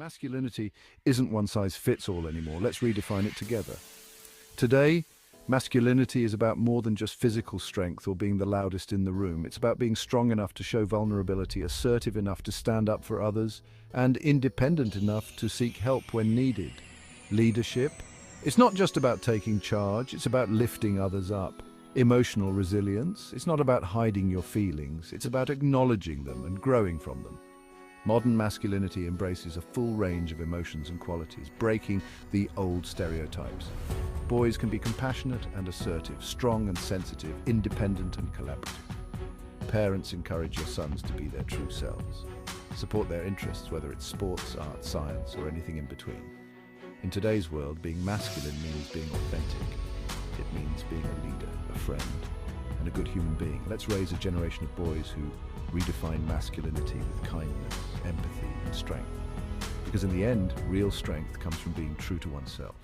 Masculinity isn't one size fits all anymore. Let's redefine it together. Today, masculinity is about more than just physical strength or being the loudest in the room. It's about being strong enough to show vulnerability, assertive enough to stand up for others, and independent enough to seek help when needed. Leadership? It's not just about taking charge, it's about lifting others up. Emotional resilience? It's not about hiding your feelings, it's about acknowledging them and growing from them. Modern masculinity embraces a full range of emotions and qualities, breaking the old stereotypes. Boys can be compassionate and assertive, strong and sensitive, independent and collaborative. Parents encourage your sons to be their true selves. Support their interests, whether it's sports, art, science, or anything in between. In today's world, being masculine means being authentic. It means being a leader, a friend, and a good human being. Let's raise a generation of boys who redefine masculinity with kindness, empathy, and strength. Because in the end, real strength comes from being true to oneself.